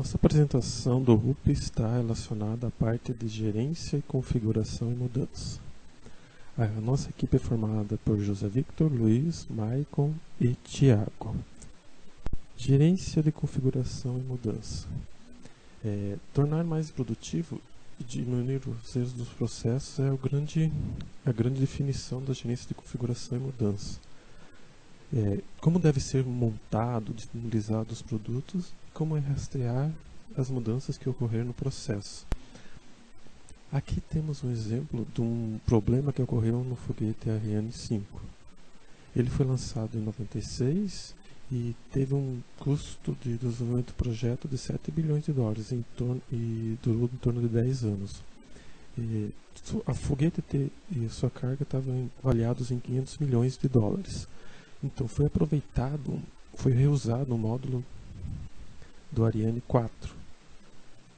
Nossa apresentação do RUP está relacionada à parte de gerência e configuração e mudança. A nossa equipe é formada por José Victor, Luiz, Maicon e Tiago. Gerência de configuração e mudança. Tornar mais produtivo e diminuir os erros dos processos é a grande definição da gerência de configuração e mudança. Como deve ser montado, disponibilizado os produtos e como rastrear as mudanças que ocorreram no processo. Aqui temos um exemplo de um problema que ocorreu no foguete Ariane 5. Ele foi lançado em 96 e teve um custo de desenvolvimento do projeto de 7 bilhões de dólares e durou em torno de 10 anos. A foguete e sua carga estavam avaliados em 500 milhões de dólares. Então foi reusado um módulo do Ariane 4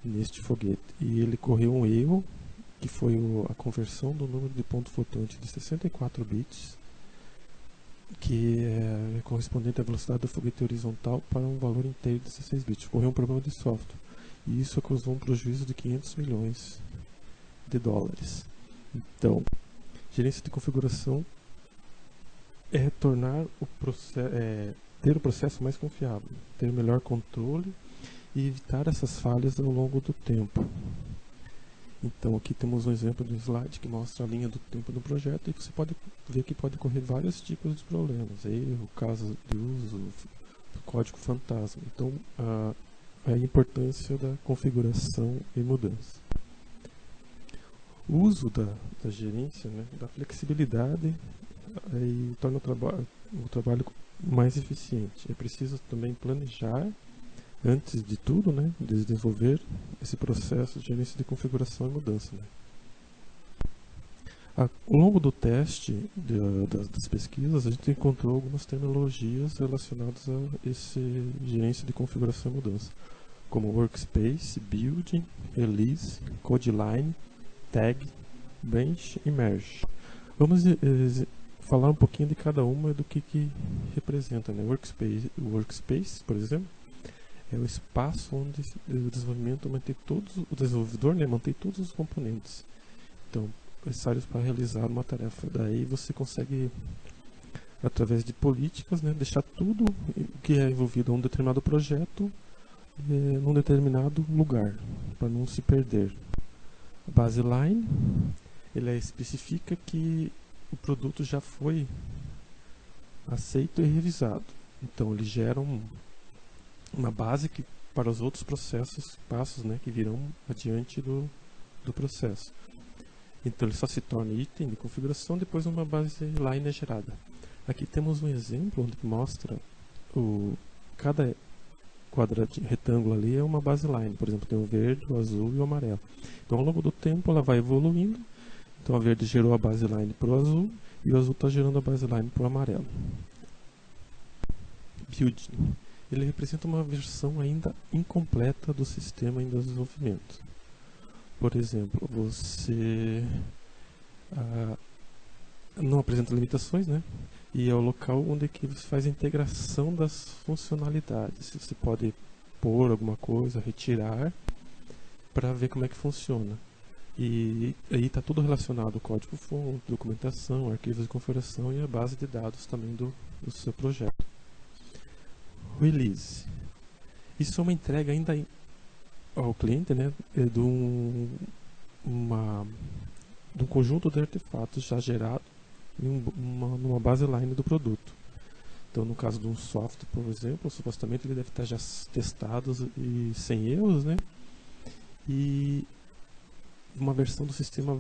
neste foguete. E ele correu um erro, que foi a conversão do número de ponto flutuante de 64 bits, que é correspondente à velocidade do foguete horizontal, para um valor inteiro de 16 bits. Ocorreu um problema de software. E isso causou um prejuízo de 500 milhões de dólares. Então, gerência de configuração é ter o processo mais confiável, ter melhor controle e evitar essas falhas ao longo do tempo. Então aqui temos um exemplo de slide que mostra a linha do tempo do projeto e você pode ver que pode ocorrer vários tipos de problemas, erro, caso de uso, código fantasma. Então a importância da configuração e mudança. O uso da gerência, da flexibilidade, e torna o trabalho mais eficiente. É preciso também planejar, antes de tudo, de desenvolver esse processo de gerência de configuração e mudança. Ao longo do teste das pesquisas, a gente encontrou algumas terminologias relacionadas a esse gerência de configuração e mudança, como Workspace, Build, Release, Codeline, Tag, Bench e Merge. Vamos falar um pouquinho de cada uma do que representa. O Workspace, por exemplo, é o espaço onde o desenvolvedor mantém todos os componentes. Então, necessários para realizar uma tarefa. Daí você consegue, através de políticas, deixar tudo que é envolvido em um determinado projeto num determinado lugar, para não se perder. A baseline, ele especifica que o produto já foi aceito e revisado. Então ele gera uma base para os outros passos que virão adiante do processo. Então ele só se torna item de configuração depois uma baseline é gerada. Aqui temos um exemplo onde mostra cada quadradinho, retângulo ali é uma baseline. Por exemplo, tem o verde, o azul e o amarelo. Então ao longo do tempo ela vai evoluindo. Então a verde gerou a baseline para o azul e o azul está gerando a baseline para o amarelo. Build. Ele representa uma versão ainda incompleta do sistema em desenvolvimento. Por exemplo, você não apresenta limitações, e é o local onde que você faz a integração das funcionalidades. Você pode pôr alguma coisa, retirar, para ver como é que funciona. E aí está tudo relacionado ao código-fonte, documentação, arquivos de configuração e a base de dados também do seu projeto. Release. Isso é uma entrega ainda ao cliente de um conjunto de artefatos já gerado numa baseline do produto. Então, no caso de um software, por exemplo, supostamente ele deve estar já testado e sem erros, e uma versão do sistema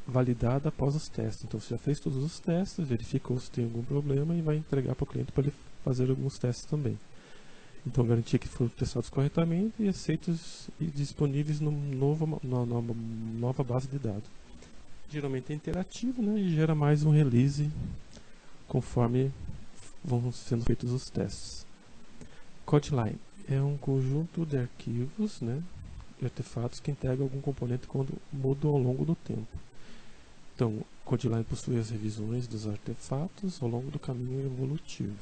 validada após os testes. Então você já fez todos os testes, verificou se tem algum problema e vai entregar para o cliente para ele fazer alguns testes também. Então garantir que foram testados corretamente e aceitos e disponíveis na nova base de dados. Geralmente é interativo, e gera mais um release conforme vão sendo feitos os testes. Codeline é um conjunto de arquivos, de artefatos que integram algum componente quando muda ao longo do tempo. Então, o Codeline possui as revisões dos artefatos ao longo do caminho evolutivo.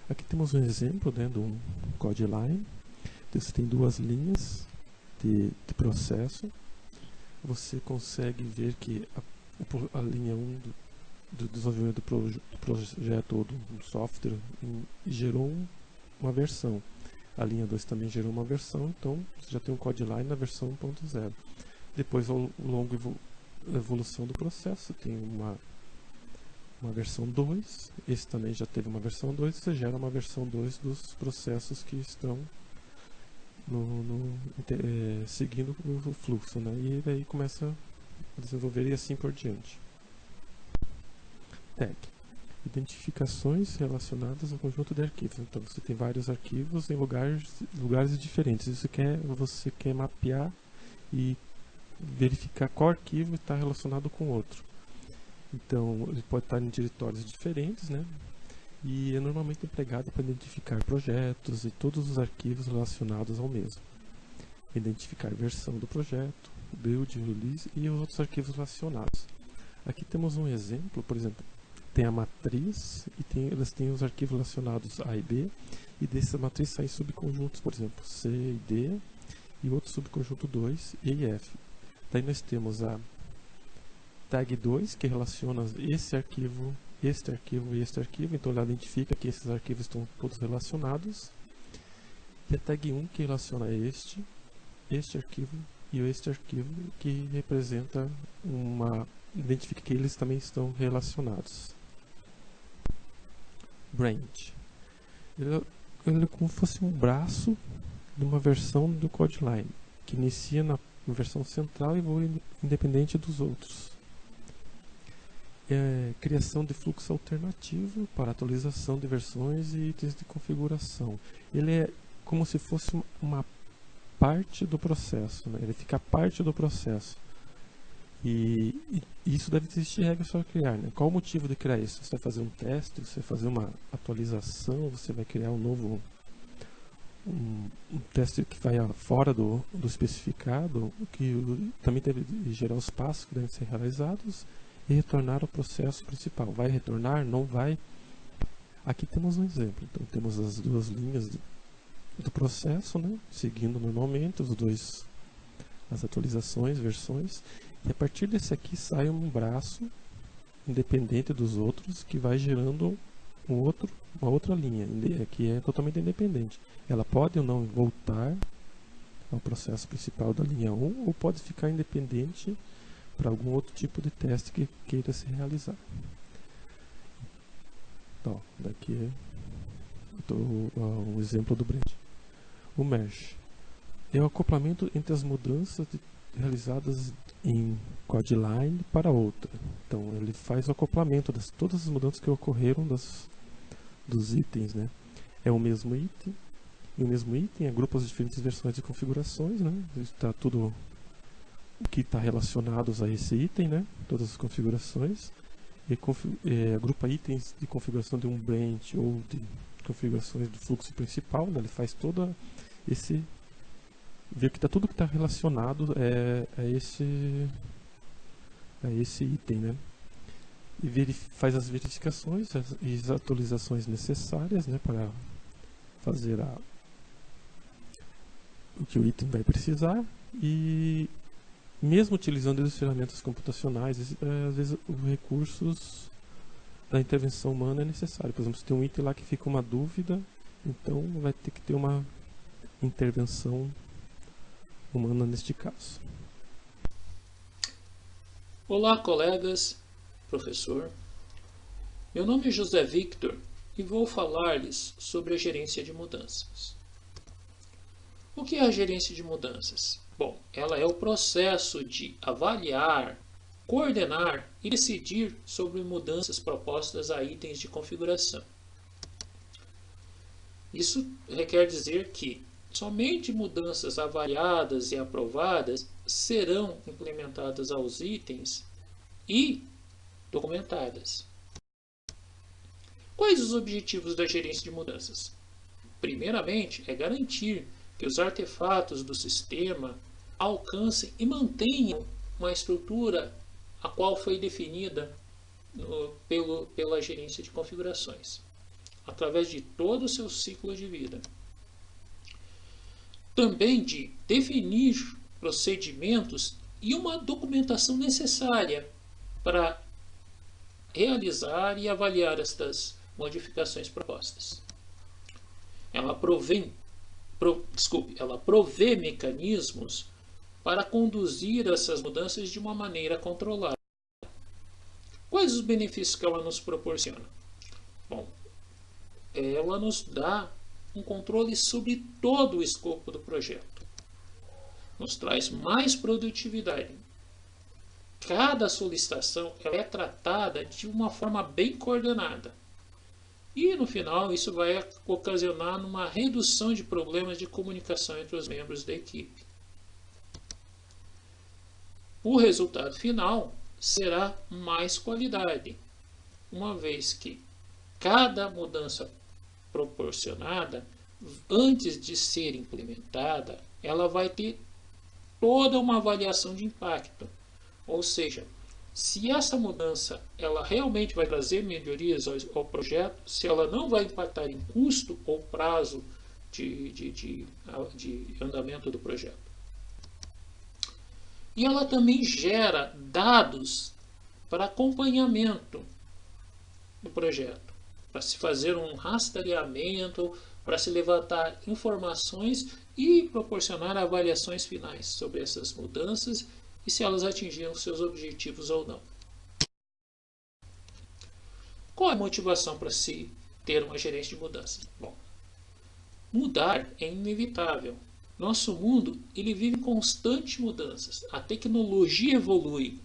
Aqui temos um exemplo de um Codeline. Então, você tem duas linhas de processo. Você consegue ver que a linha 1 do desenvolvimento do projeto ou do software gerou uma versão. A linha 2 também gerou uma versão, então você já tem um codeline na versão 1.0. Depois, ao longo da evolução do processo, você tem uma versão 2, esse também já teve uma versão 2, você gera uma versão 2 dos processos que estão seguindo o fluxo, né? E daí começa a desenvolver e assim por diante. Tag. Identificações relacionadas ao conjunto de arquivos. Então você tem vários arquivos em lugares diferentes. Você quer mapear e verificar qual arquivo está relacionado com o outro. Então ele pode estar em diretórios diferentes, né? E é normalmente empregado para identificar projetos e todos os arquivos relacionados ao mesmo. Identificar a versão do projeto, build, release e os outros arquivos relacionados. Aqui temos um exemplo, por exemplo, tem a matriz e elas têm os arquivos relacionados A e B, e dessa matriz saem subconjuntos, por exemplo, C e D, e outro subconjunto 2, E e F. Daí nós temos a tag 2, que relaciona este arquivo e este arquivo, então ela identifica que esses arquivos estão todos relacionados. E a tag 1, que relaciona este arquivo e este arquivo, que representa identifica que eles também estão relacionados. Branch. Ele é como se fosse um braço de uma versão do codeline, que inicia na versão central e voa independente dos outros. Criação de fluxo alternativo para atualização de versões e itens de configuração. Ele é como se fosse uma parte do processo, né? Ele fica parte do processo. E isso deve existir regras para criar, né? Qual o motivo de criar isso? Você vai fazer um teste, você vai fazer uma atualização, você vai criar um novo teste que vai fora do especificado, que também deve gerar os passos que devem ser realizados e retornar ao processo principal. Vai retornar? Não vai? Aqui temos um exemplo. Então temos as duas linhas do processo, né? Seguindo normalmente as atualizações, versões. E a partir desse aqui sai um braço independente dos outros que vai gerando uma outra linha que é totalmente independente. Ela pode ou não voltar ao processo principal da linha 1 ou pode ficar independente para algum outro tipo de teste que queira se realizar. Então, daqui é um exemplo do branch. O mesh é o acoplamento entre as mudanças realizadas em codeline para outra. Então ele faz o acoplamento de todas as mudanças que ocorreram dos itens, né? É o mesmo item, e o mesmo item agrupa as diferentes versões de configurações, né? Está tudo o que está relacionado a esse item, né? Todas as configurações, e agrupa itens de configuração de um branch ou de configurações do fluxo principal, né? Ele faz toda ver que tudo que está relacionado a esse item, né? E faz as verificações e as atualizações necessárias, né, para fazer o que o item vai precisar. E mesmo utilizando as ferramentas computacionais, às vezes os recursos da intervenção humana é necessário. Por exemplo, se tem um item lá que fica uma dúvida, então vai ter que ter uma intervenção humana neste caso. Olá, colegas, professor. Meu nome é José Victor e vou falar-lhes sobre a gerência de mudanças. O que é a gerência de mudanças? Bom, ela é o processo de avaliar, coordenar e decidir sobre mudanças propostas a itens de configuração. Isso requer dizer que somente mudanças avaliadas e aprovadas serão implementadas aos itens e documentadas. Quais os objetivos da gerência de mudanças? Primeiramente, é garantir que os artefatos do sistema alcancem e mantenham uma estrutura a qual foi definida pela gerência de configurações, através de todo o seu ciclo de vida. também de definir procedimentos e uma documentação necessária para realizar e avaliar estas modificações propostas. Ela provê mecanismos para conduzir essas mudanças de uma maneira controlada. Quais os benefícios que ela nos proporciona? Bom, ela nos dá um controle sobre todo o escopo do projeto. Nos traz mais produtividade. Cada solicitação é tratada de uma forma bem coordenada. E no final isso vai ocasionar uma redução de problemas de comunicação entre os membros da equipe. O resultado final será mais qualidade, uma vez que cada mudança proporcionada, antes de ser implementada, ela vai ter toda uma avaliação de impacto. Ou seja, se essa mudança ela realmente vai trazer melhorias ao projeto, se ela não vai impactar em custo ou prazo de andamento do projeto. E ela também gera dados para acompanhamento do projeto, para se fazer um rastreamento, para se levantar informações e proporcionar avaliações finais sobre essas mudanças e se elas atingiram seus objetivos ou não. Qual é a motivação para se ter uma gerência de mudança? Bom, mudar é inevitável. Nosso mundo ele vive constantes mudanças. A tecnologia evolui.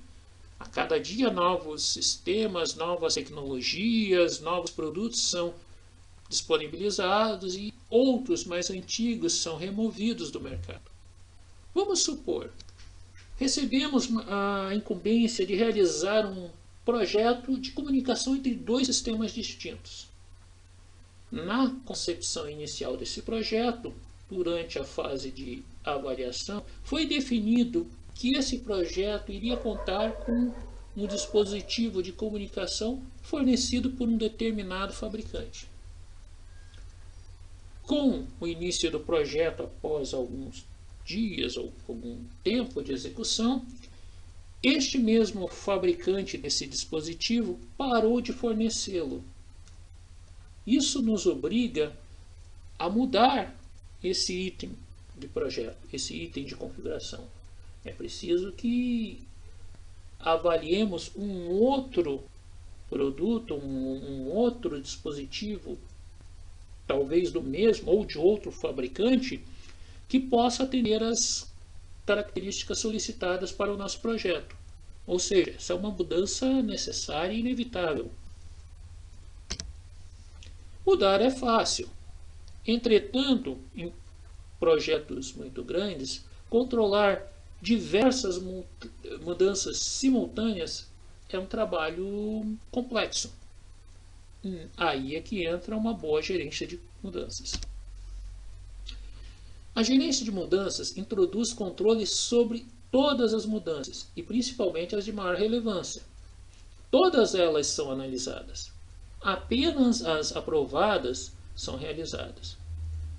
A cada dia novos sistemas, novas tecnologias, novos produtos são disponibilizados e outros mais antigos são removidos do mercado. Vamos supor, recebemos a incumbência de realizar um projeto de comunicação entre dois sistemas distintos. Na concepção inicial desse projeto, durante a fase de avaliação, foi definido que esse projeto iria contar com um dispositivo de comunicação fornecido por um determinado fabricante. Com o início do projeto, após alguns dias ou algum tempo de execução, este mesmo fabricante desse dispositivo parou de fornecê-lo. Isso nos obriga a mudar esse item de projeto, esse item de configuração. É preciso que avaliemos um outro produto, um outro dispositivo, talvez do mesmo ou de outro fabricante, que possa atender as características solicitadas para o nosso projeto. Ou seja, essa é uma mudança necessária e inevitável. Mudar é fácil. Entretanto, em projetos muito grandes, controlar diversas mudanças simultâneas é um trabalho complexo. Aí é que entra uma boa gerência de mudanças. A gerência de mudanças introduz controle sobre todas as mudanças e principalmente as de maior relevância. Todas elas são analisadas. Apenas as aprovadas são realizadas.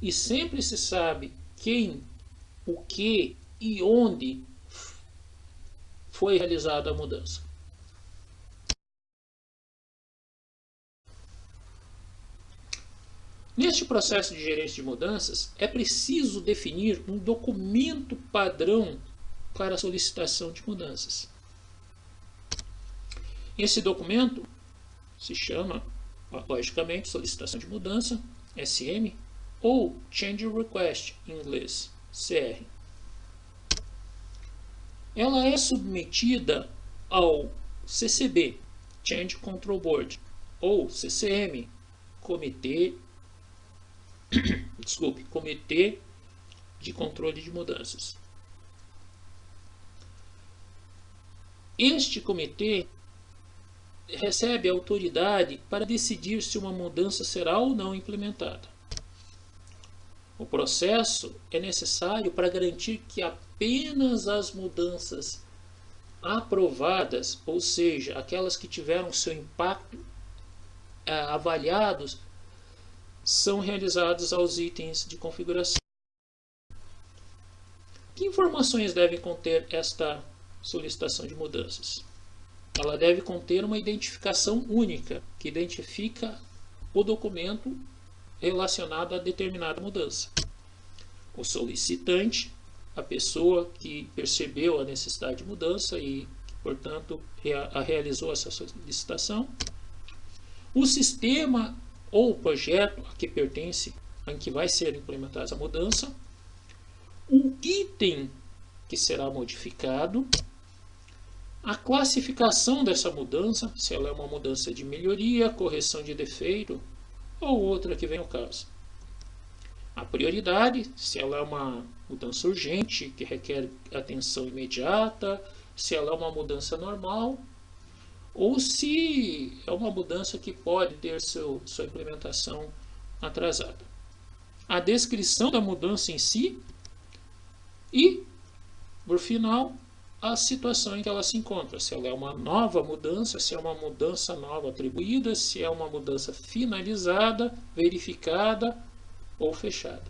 E sempre se sabe quem, o que e onde foi realizada a mudança. Neste processo de gerência de mudanças, é preciso definir um documento padrão para a solicitação de mudanças. Esse documento se chama, logicamente, solicitação de mudança, SM, ou Change Request, em inglês, CR. Ela é submetida ao CCB, Change Control Board, ou CCM, Comitê de Controle de Mudanças. Este comitê recebe a autoridade para decidir se uma mudança será ou não implementada. O processo é necessário para garantir que apenas as mudanças aprovadas, ou seja, aquelas que tiveram seu impacto avaliados, são realizados aos itens de configuração. Que informações deve conter esta solicitação de mudanças? Ela deve conter uma identificação única, que identifica o documento relacionado a determinada mudança. O solicitante, a pessoa que percebeu a necessidade de mudança e, portanto, realizou essa solicitação. O sistema ou projeto a que pertence, em que vai ser implementada essa mudança. O item que será modificado. A classificação dessa mudança, se ela é uma mudança de melhoria, correção de defeito ou outra que vem ao caso. A prioridade, se ela é uma mudança urgente, que requer atenção imediata, se ela é uma mudança normal, ou se é uma mudança que pode ter sua implementação atrasada. A descrição da mudança em si e, por final, a situação em que ela se encontra. Se ela é uma nova mudança, se é uma mudança nova atribuída, se é uma mudança finalizada, verificada ou fechada.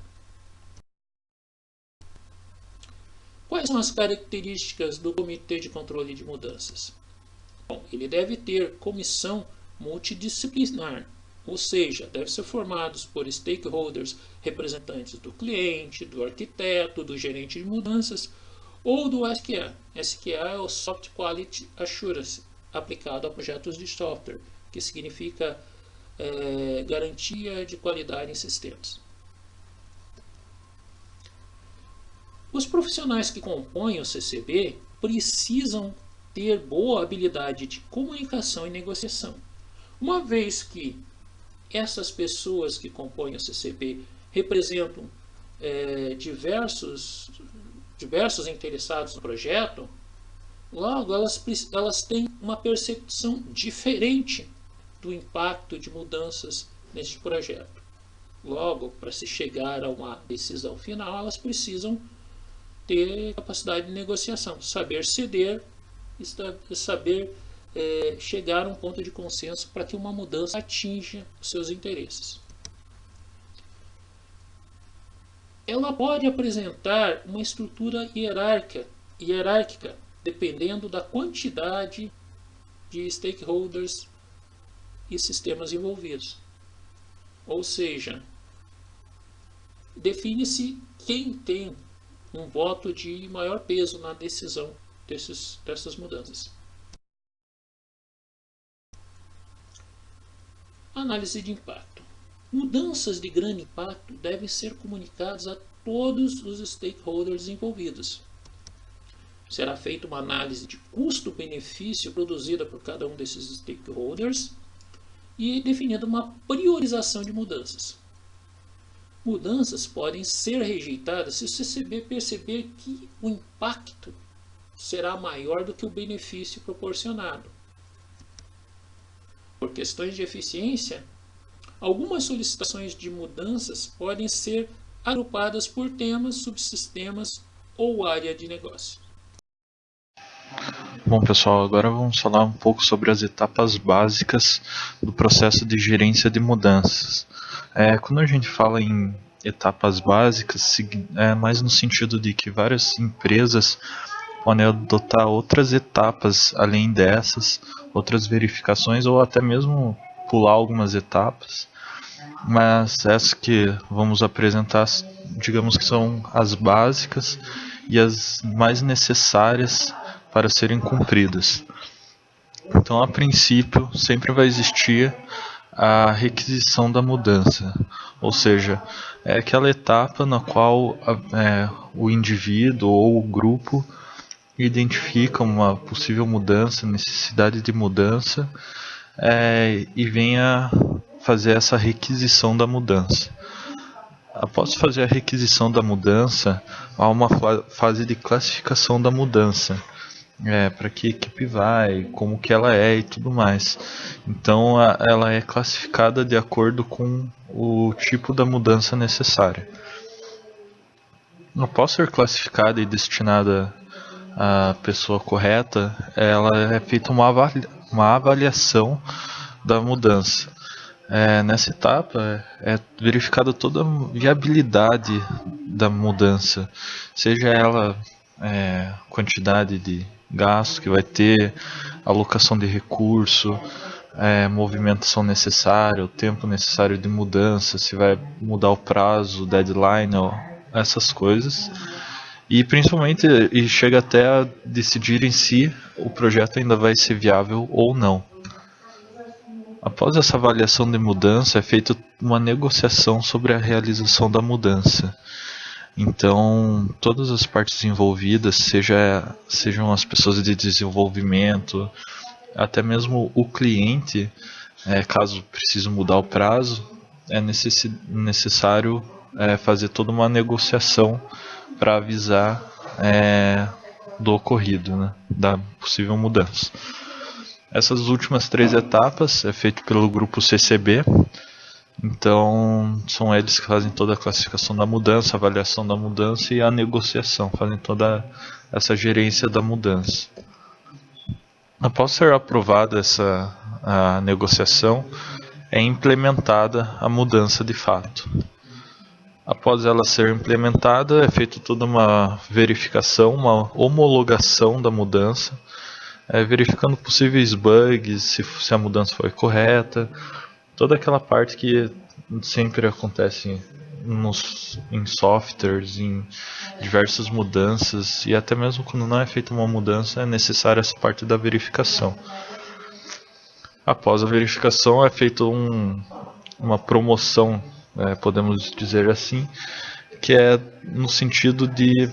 Quais são as características do Comitê de Controle de Mudanças? Bom, ele deve ter comissão multidisciplinar, ou seja, deve ser formado por stakeholders, representantes do cliente, do arquiteto, do gerente de mudanças ou do SQA. SQA é o Soft Quality Assurance, aplicado a projetos de software, que significa garantia de qualidade em sistemas. Os profissionais que compõem o CCB precisam ter boa habilidade de comunicação e negociação, uma vez que essas pessoas que compõem o CCB representam diversos interessados no projeto. Logo, elas têm uma percepção diferente do impacto de mudanças neste projeto. Logo, para se chegar a uma decisão final, elas precisam ter capacidade de negociação, saber ceder, saber chegar a um ponto de consenso para que uma mudança atinja os seus interesses. Ela pode apresentar uma estrutura hierárquica, dependendo da quantidade de stakeholders e sistemas envolvidos. Ou seja, define-se quem tem um voto de maior peso na decisão dessas mudanças. Análise de impacto. Mudanças de grande impacto devem ser comunicadas a todos os stakeholders envolvidos. Será feita uma análise de custo-benefício produzida por cada um desses stakeholders e definida uma priorização de mudanças. Mudanças podem ser rejeitadas se o CCB perceber que o impacto será maior do que o benefício proporcionado. Por questões de eficiência, algumas solicitações de mudanças podem ser agrupadas por temas, subsistemas ou área de negócio. Bom, pessoal, agora vamos falar um pouco sobre as etapas básicas do processo de gerência de mudanças. Quando a gente fala em etapas básicas, é mais no sentido de que várias empresas podem adotar outras etapas além dessas, outras verificações ou até mesmo pular algumas etapas. Mas essas que vamos apresentar, digamos que são as básicas e as mais necessárias para serem cumpridas. Então, a princípio, sempre vai existir a requisição da mudança, ou seja, é aquela etapa na qual o indivíduo ou o grupo identifica uma possível mudança, necessidade de mudança, e venha fazer essa requisição da mudança. Após fazer a requisição da mudança, há uma fase de classificação da mudança. Para que equipe vai, como que ela é e tudo mais. Então ela é classificada de acordo com o tipo da mudança necessária. Após ser classificada e destinada à pessoa correta, ela é feita uma avaliação da mudança. Nessa etapa é verificada toda a viabilidade da mudança, seja ela quantidade de gasto que vai ter, alocação de recurso, movimentação necessária, o tempo necessário de mudança, se vai mudar o prazo, o deadline, essas coisas. E principalmente, e chega até a decidir em si o projeto ainda vai ser viável ou não. Após essa avaliação de mudança, é feita uma negociação sobre a realização da mudança. Então, todas as partes envolvidas, sejam as pessoas de desenvolvimento, até mesmo o cliente, caso precise mudar o prazo, é necessário fazer toda uma negociação para avisar do ocorrido, né, da possível mudança. Essas últimas 3 etapas é feito pelo grupo CCB. Então, são eles que fazem toda a classificação da mudança, a avaliação da mudança e a negociação, fazem toda essa gerência da mudança. Após ser aprovada a negociação, é implementada a mudança de fato. Após ela ser implementada, é feita toda uma verificação, uma homologação da mudança, verificando possíveis bugs, se a mudança foi correta, toda aquela parte que sempre acontece em softwares, em diversas mudanças, e até mesmo quando não é feita uma mudança, é necessária essa parte da verificação. Após a verificação, é feita uma promoção, podemos dizer assim, que é no sentido de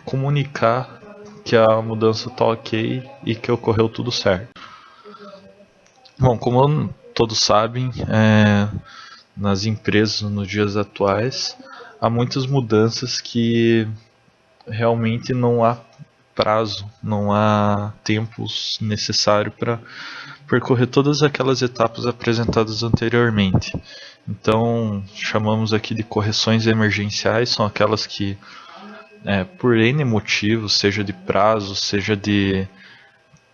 comunicar que a mudança está ok e que ocorreu tudo certo. Bom, como todos sabem, nas empresas nos dias atuais, há muitas mudanças que realmente não há prazo, não há tempo necessário para percorrer todas aquelas etapas apresentadas anteriormente. Então, chamamos aqui de correções emergenciais, são aquelas que, por N motivos, seja de prazo, seja de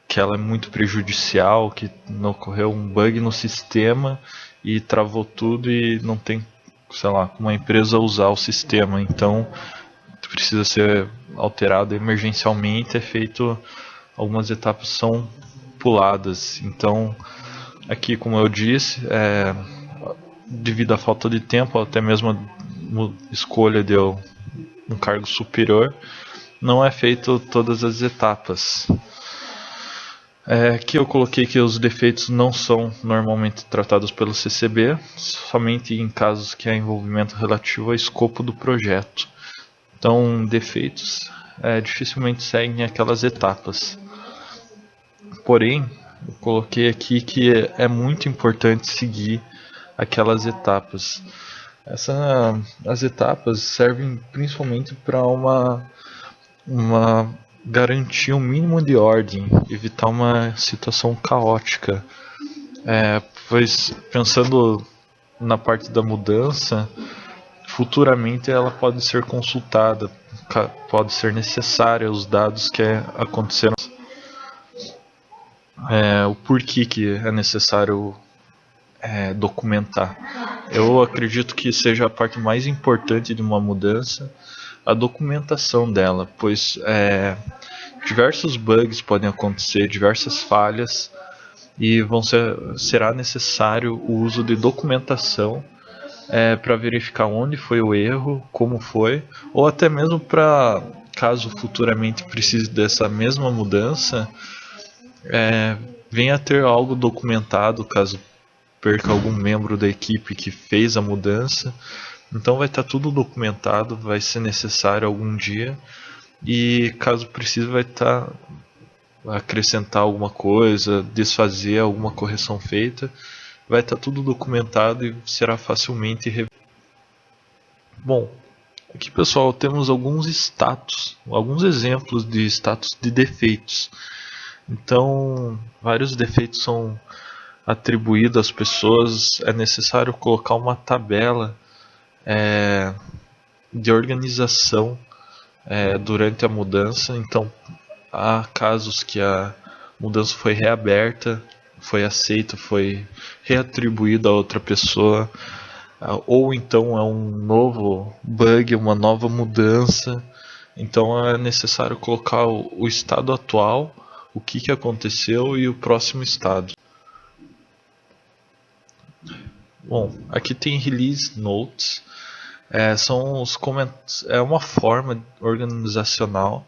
que ela é muito prejudicial, que não ocorreu um bug no sistema e travou tudo e não tem, sei lá, uma empresa usar o sistema, então precisa ser alterado emergencialmente, algumas etapas são puladas. Então, aqui, como eu disse, devido à falta de tempo, até mesmo a escolha de um cargo superior, não é feito todas as etapas. Aqui eu coloquei que os defeitos não são normalmente tratados pelo CCB, somente em casos que há envolvimento relativo ao escopo do projeto. Então, defeitos dificilmente seguem aquelas etapas. Porém, eu coloquei aqui que é muito importante seguir aquelas etapas. As etapas servem principalmente para garantir um mínimo de ordem, evitar uma situação caótica. Pois, pensando na parte da mudança, futuramente ela pode ser consultada, pode ser necessária os dados que aconteceram, o porquê que é necessário documentar. Eu acredito que seja a parte mais importante de uma mudança, a documentação dela, pois diversos bugs podem acontecer, diversas falhas, e será necessário o uso de documentação para verificar onde foi o erro, como foi, ou até mesmo para, caso futuramente precise dessa mesma mudança, venha a ter algo documentado, caso perca algum membro da equipe que fez a mudança. Então vai estar tudo documentado, vai ser necessário algum dia, e caso precise vai estar acrescentar alguma coisa, desfazer alguma correção feita, vai estar tudo documentado e será facilmente revisado. Bom, aqui pessoal temos alguns exemplos de status de defeitos. Então, vários defeitos são atribuídos às pessoas, é necessário colocar uma tabela de organização durante a mudança. Então, há casos que a mudança foi reaberta, foi aceita, foi reatribuída a outra pessoa. ou então é um novo bug, uma nova mudança. Então é necessário colocar o estado atual, o que aconteceu e o próximo estado. Bom, aqui tem Release Notes. São os é uma forma organizacional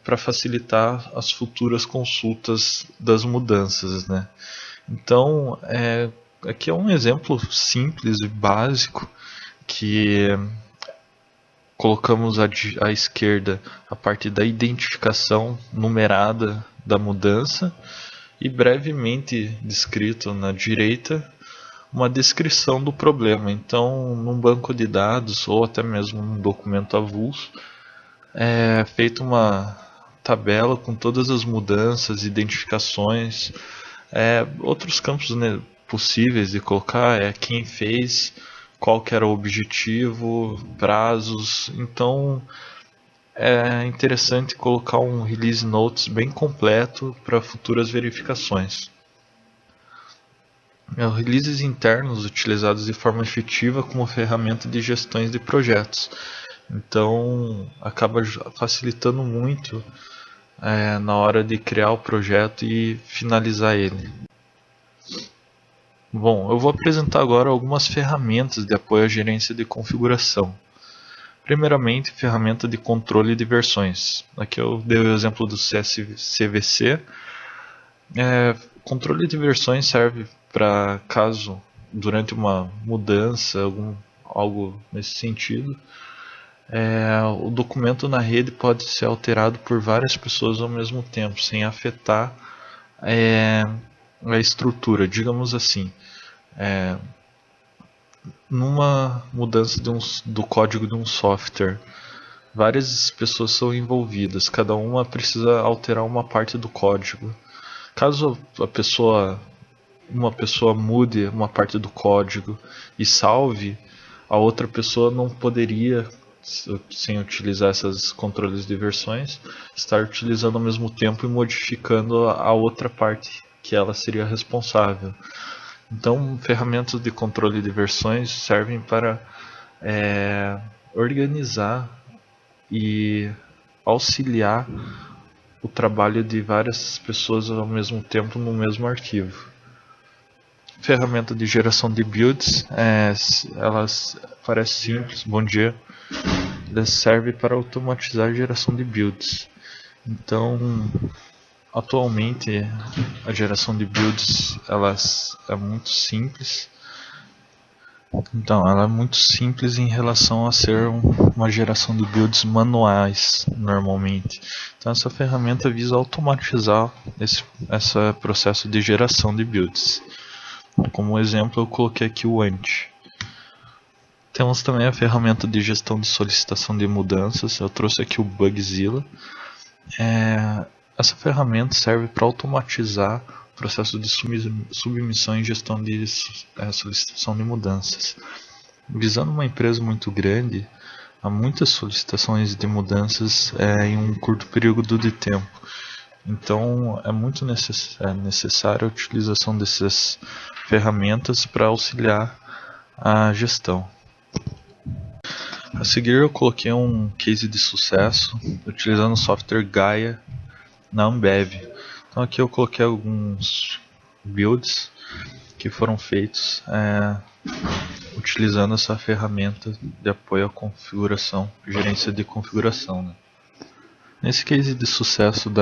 para facilitar as futuras consultas das mudanças, né? Então, aqui é um exemplo simples e básico que colocamos à esquerda a parte da identificação numerada da mudança e brevemente descrito na direita uma descrição do problema. Então, num banco de dados ou até mesmo num documento avulso, é feita uma tabela com todas as mudanças, identificações, outros campos, né, possíveis de colocar quem fez, qual que era o objetivo, prazos. Então é interessante colocar um release notes bem completo para futuras verificações. Releases internos utilizados de forma efetiva como ferramenta de gestão de projetos. Então acaba facilitando muito na hora de criar o projeto e finalizar ele. Bom, eu vou apresentar agora algumas ferramentas de apoio à gerência de configuração. Primeiramente, ferramenta de controle de versões. Aqui eu dei o exemplo do CVC. Controle de versões serve para caso durante uma mudança, algo nesse sentido, o documento na rede pode ser alterado por várias pessoas ao mesmo tempo, sem afetar a estrutura, digamos assim. Numa mudança do código de um software, várias pessoas são envolvidas, cada uma precisa alterar uma parte do código. Caso uma pessoa mude uma parte do código e salve, a outra pessoa não poderia, sem utilizar esses controles de versões, estar utilizando ao mesmo tempo e modificando a outra parte que ela seria responsável. Então, ferramentas de controle de versões servem para organizar e auxiliar o trabalho de várias pessoas ao mesmo tempo no mesmo arquivo. Ferramenta de geração de builds, elas parecem simples, bom dia. Elas servem para automatizar a geração de builds. Então, atualmente a geração de builds é muito simples. Então, ela é muito simples em relação a ser uma geração de builds manuais, normalmente. Então, essa ferramenta visa automatizar esse processo de geração de builds. Como exemplo, eu coloquei aqui o Ant. Temos também a ferramenta de gestão de solicitação de mudanças. Eu trouxe aqui o Bugzilla. Essa ferramenta serve para automatizar o processo de submissão e gestão de solicitação de mudanças. Visando uma empresa muito grande, há muitas solicitações de mudanças em um curto período de tempo. Então é muito necessária a utilização dessas ferramentas para auxiliar a gestão. A seguir eu coloquei um case de sucesso utilizando o software Gaia na Ambev. Então aqui eu coloquei alguns builds que foram feitos utilizando essa ferramenta de apoio à configuração, gerência de configuração, né? Nesse case de sucesso do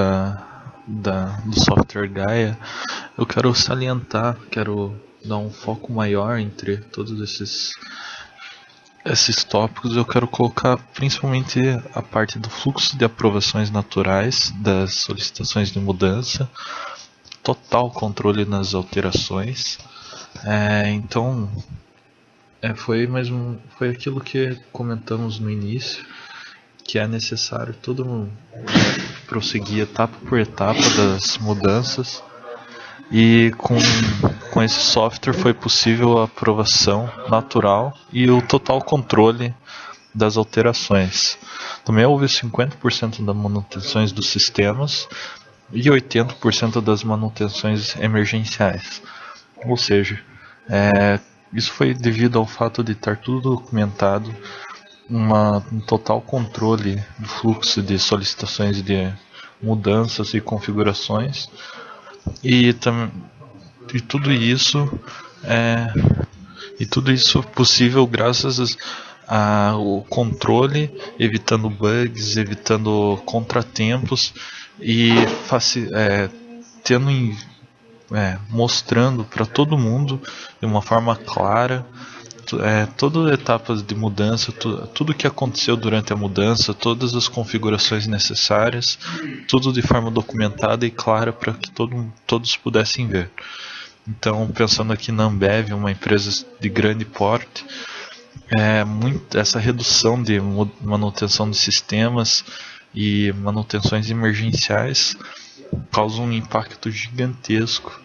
software Gaia, eu quero salientar, quero dar um foco maior entre todos esses tópicos. Eu quero colocar principalmente a parte do fluxo de aprovações naturais das solicitações de mudança, total controle nas alterações. Então, foi aquilo que comentamos no início, que é necessário prosseguir etapa por etapa das mudanças, e com esse software foi possível a aprovação natural e o total controle das alterações. Também houve 50% das manutenções dos sistemas e 80% das manutenções emergenciais. Ou seja, Isso foi devido ao fato de estar tudo documentado, um total controle do fluxo de solicitações de mudanças e configurações, e, e tudo isso é e tudo isso possível graças ao controle, evitando bugs, evitando contratempos e tendo mostrando para todo mundo de uma forma clara todas as etapas de mudança, tudo que aconteceu durante a mudança, todas as configurações necessárias, tudo de forma documentada e clara para que todos pudessem ver. Então, pensando aqui na Ambev, uma empresa de grande porte, essa redução de manutenção de sistemas e manutenções emergenciais causa um impacto gigantesco,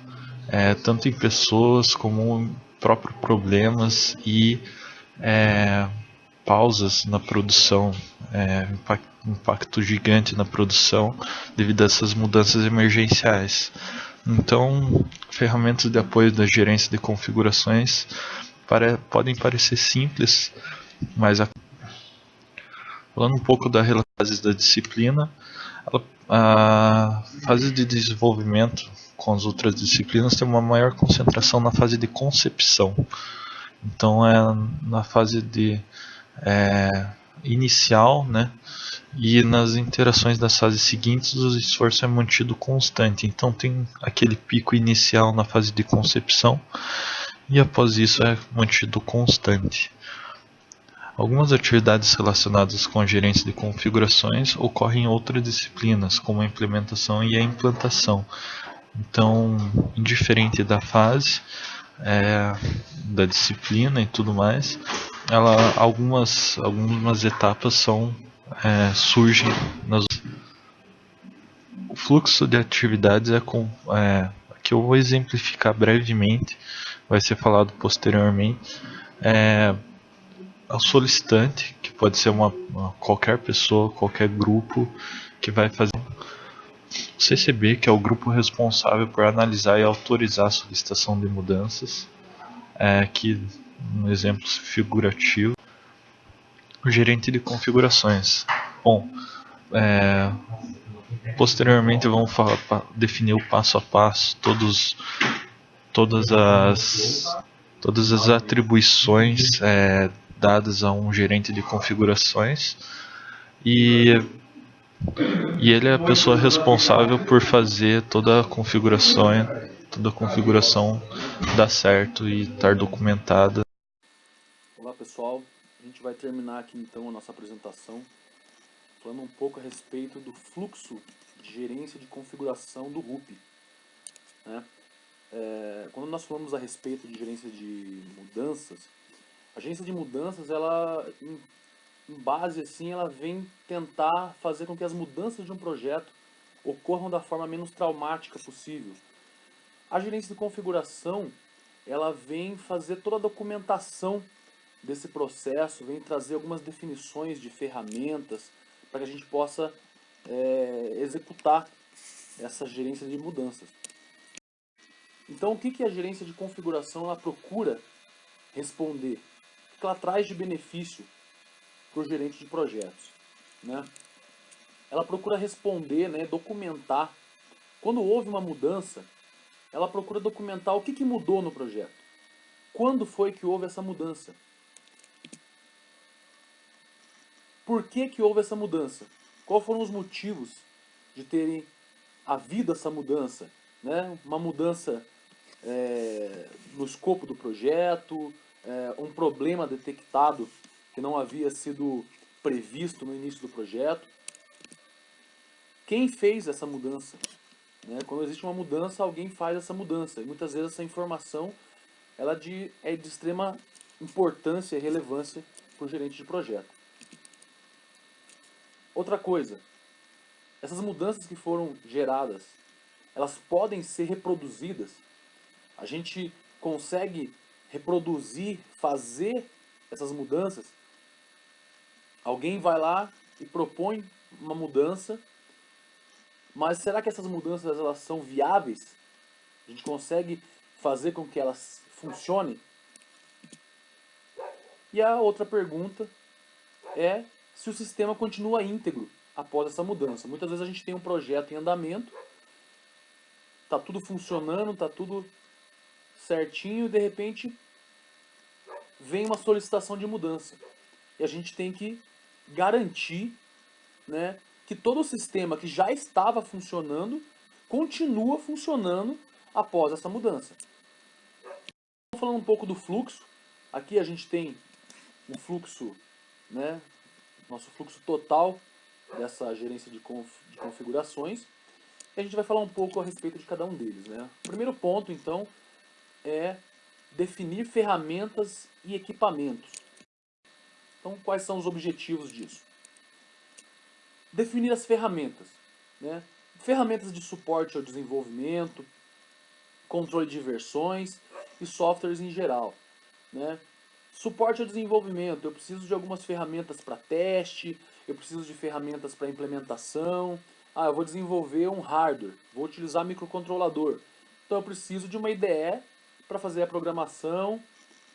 tanto em pessoas como em próprios problemas e pausas na produção, impacto gigante na produção devido a essas mudanças emergenciais. Então, ferramentas de apoio da gerência de configurações podem parecer simples, mas falando um pouco da fase da disciplina, a fase de desenvolvimento com as outras disciplinas tem uma maior concentração na fase de concepção. Então é na fase de inicial, né? E nas interações das fases seguintes o esforço é mantido constante. Então tem aquele pico inicial na fase de concepção e após isso é mantido constante. Algumas atividades relacionadas com a gerência de configurações ocorrem em outras disciplinas, como a implementação e a implantação. Então, indiferente da fase, da disciplina e tudo mais, algumas etapas surgem nas. O fluxo de atividades que eu vou exemplificar brevemente, vai ser falado posteriormente. Ao solicitante, que pode ser qualquer pessoa, qualquer grupo que vai fazer. O CCB, que é o grupo responsável por analisar e autorizar a solicitação de mudanças, aqui um exemplo figurativo. O gerente de configurações. Bom, posteriormente vamos definir o passo a passo, todas as atribuições dadas a um gerente de configurações e ele é a pessoa responsável por fazer toda a configuração dar certo e estar documentada. Olá pessoal, a gente vai terminar aqui então a nossa apresentação falando um pouco a respeito do fluxo de gerência de configuração do RUP, né? Quando nós falamos a respeito de gerência de mudanças, a gerência de mudanças, ela, em base assim, ela vem tentar fazer com que as mudanças de um projeto ocorram da forma menos traumática possível. A gerência de configuração, ela vem fazer toda a documentação desse processo, vem trazer algumas definições de ferramentas para que a gente possa executar essa gerência de mudanças. Então, o que a gerência de configuração ela procura responder? O que ela traz de benefício para o gerente de projetos, né? Ela procura responder, né, documentar. Quando houve uma mudança, ela procura documentar o que mudou no projeto. Quando foi que houve essa mudança? Por que houve essa mudança? Quais foram os motivos de terem havido essa mudança? Né? Uma mudança no escopo do projeto, um problema detectado que não havia sido previsto no início do projeto. Quem fez essa mudança? Né? Quando existe uma mudança, alguém faz essa mudança. E muitas vezes essa informação ela é de extrema importância e relevância para o gerente de projeto. Outra coisa, essas mudanças que foram geradas, elas podem ser reproduzidas. A gente consegue reproduzir, fazer essas mudanças. Alguém vai lá e propõe uma mudança, mas será que essas mudanças elas são viáveis? A gente consegue fazer com que elas funcionem? E a outra pergunta é se o sistema continua íntegro após essa mudança. Muitas vezes a gente tem um projeto em andamento, está tudo funcionando, está tudo certinho e de repente vem uma solicitação de mudança. E a gente tem que garantir, né, que todo o sistema que já estava funcionando continua funcionando após essa mudança. Falando um pouco do fluxo, aqui a gente tem o fluxo, né, nosso fluxo total dessa gerência de configurações. E a gente vai falar um pouco a respeito de cada um deles, né? O primeiro ponto, então, é definir ferramentas e equipamentos. Então, quais são os objetivos disso? Definir as ferramentas, né? Ferramentas de suporte ao desenvolvimento, controle de versões e softwares em geral, né? Suporte ao desenvolvimento, eu preciso de algumas ferramentas para teste, eu preciso de ferramentas para implementação. Eu vou desenvolver um hardware, vou utilizar microcontrolador. Então eu preciso de uma IDE para fazer a programação,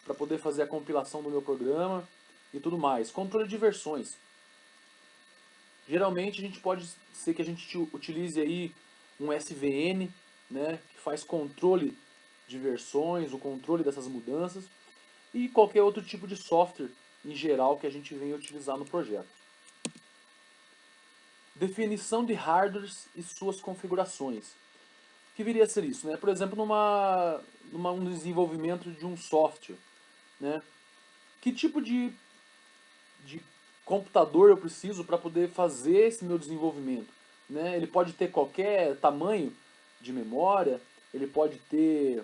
para poder fazer a compilação do meu programa e tudo mais. Controle de versões. Geralmente a gente pode ser que a gente utilize aí um SVN, né, que faz controle de versões, o controle dessas mudanças, e qualquer outro tipo de software em geral que a gente venha utilizar no projeto. Definição de hardwares e suas configurações. O que viria a ser isso? Né? Por exemplo, um desenvolvimento de um software. Né? Que tipo de computador eu preciso para poder fazer esse meu desenvolvimento? Né? Ele pode ter qualquer tamanho de memória, ele pode ter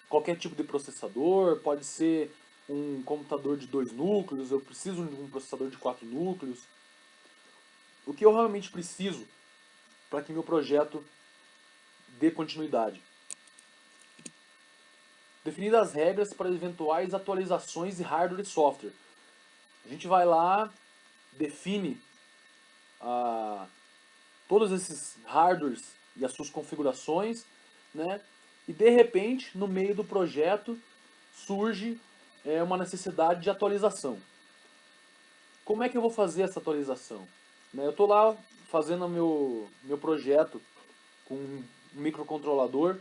qualquer tipo de processador, pode ser um computador de 2 núcleos, eu preciso de um processador de 4 núcleos. O que eu realmente preciso para que meu projeto dê continuidade? Definir as regras para eventuais atualizações de hardware e software. A gente vai lá, define todos esses hardwares e as suas configurações, né? E de repente, no meio do projeto, surge uma necessidade de atualização. Como é que eu vou fazer essa atualização? Eu estou lá fazendo o meu projeto com um microcontrolador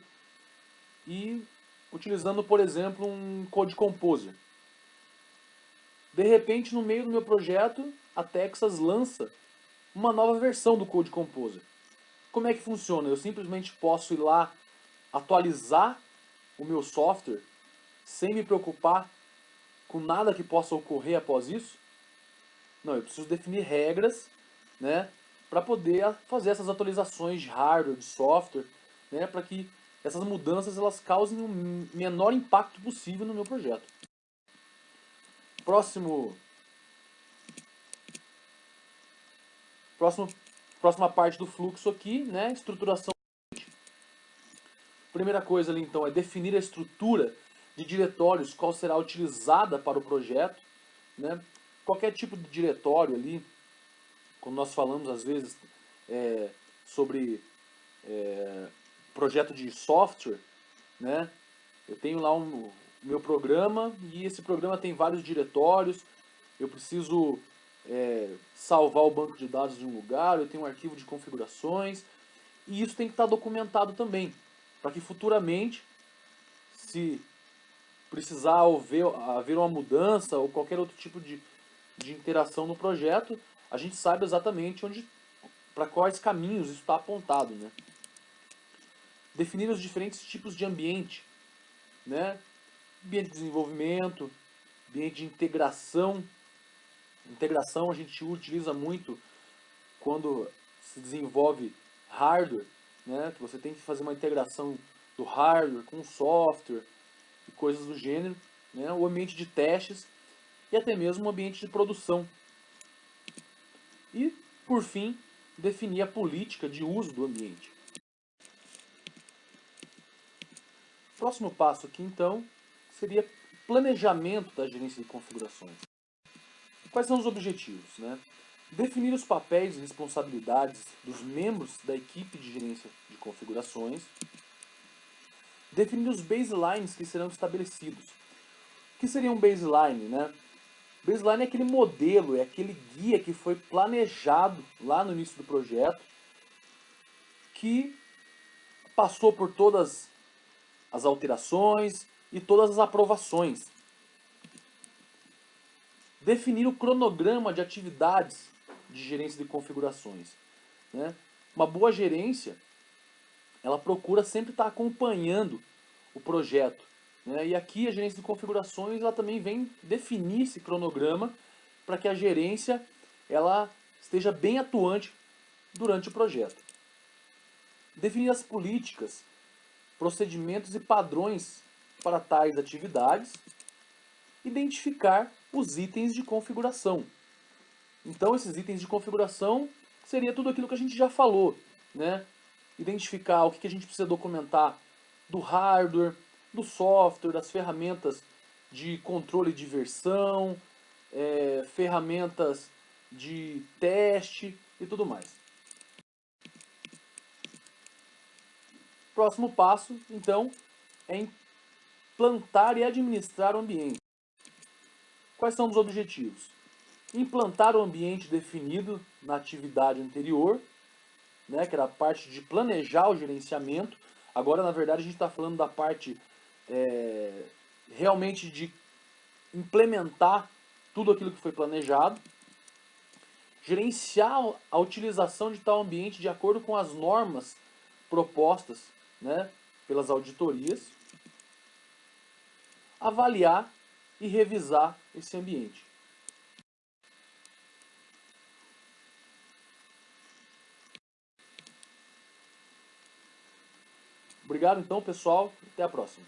e utilizando, por exemplo, um Code Composer. De repente, no meio do meu projeto, a Texas lança uma nova versão do Code Composer. Como é que funciona? Eu simplesmente posso ir lá atualizar o meu software sem me preocupar com nada que possa ocorrer após isso? Não, eu preciso definir regras, né, para poder fazer essas atualizações de hardware, de software, né, para que essas mudanças elas causem o menor impacto possível no meu projeto. Próxima parte do fluxo aqui, né, estruturação. Primeira coisa ali então é definir a estrutura de diretórios, qual será utilizada para o projeto, né? Qualquer tipo de diretório ali, quando nós falamos às vezes sobre projeto de software, né? Eu tenho lá o meu programa e esse programa tem vários diretórios, eu preciso salvar o banco de dados de um lugar, eu tenho um arquivo de configurações, e isso tem que estar documentado também, para que futuramente, se precisar haver uma mudança ou qualquer outro tipo de interação no projeto, a gente saiba exatamente para quais caminhos isso está apontado. Né? Definir os diferentes tipos de ambiente, né? Ambiente de desenvolvimento, ambiente de integração. Integração a gente utiliza muito quando se desenvolve hardware, né? Que você tem que fazer uma integração do hardware com o software e coisas do gênero, né? O ambiente de testes e até mesmo o ambiente de produção. E, por fim, definir a política de uso do ambiente. O próximo passo aqui, então, seria planejamento da gerência de configurações. Quais são os objetivos? Né? Definir os papéis e responsabilidades dos membros da equipe de gerência de configurações. Definir os baselines que serão estabelecidos. O que seria um baseline? Né? Baseline é aquele modelo, é aquele guia que foi planejado lá no início do projeto, que passou por todas as alterações e todas as aprovações. Definir o cronograma de atividades de gerência de configurações, né? Uma boa gerência, ela procura sempre estar acompanhando o projeto, né? E aqui a gerência de configurações ela também vem definir esse cronograma para que a gerência ela esteja bem atuante durante o projeto. Definir as políticas, procedimentos e padrões para tais atividades. Identificar os itens de configuração. Então esses itens de configuração seria tudo aquilo que a gente já falou, né? Identificar o que a gente precisa documentar do hardware, do software, das ferramentas de controle de versão, ferramentas de teste e tudo mais. Próximo passo, então, é implantar e administrar o ambiente. Quais são os objetivos? Implantar o ambiente definido na atividade anterior, né, que era a parte de planejar o gerenciamento. Agora, na verdade, a gente está falando da parte realmente de implementar tudo aquilo que foi planejado. Gerenciar a utilização de tal ambiente de acordo com as normas propostas, né, pelas auditorias. Avaliar e revisar esse ambiente. Obrigado então, pessoal. Até a próxima.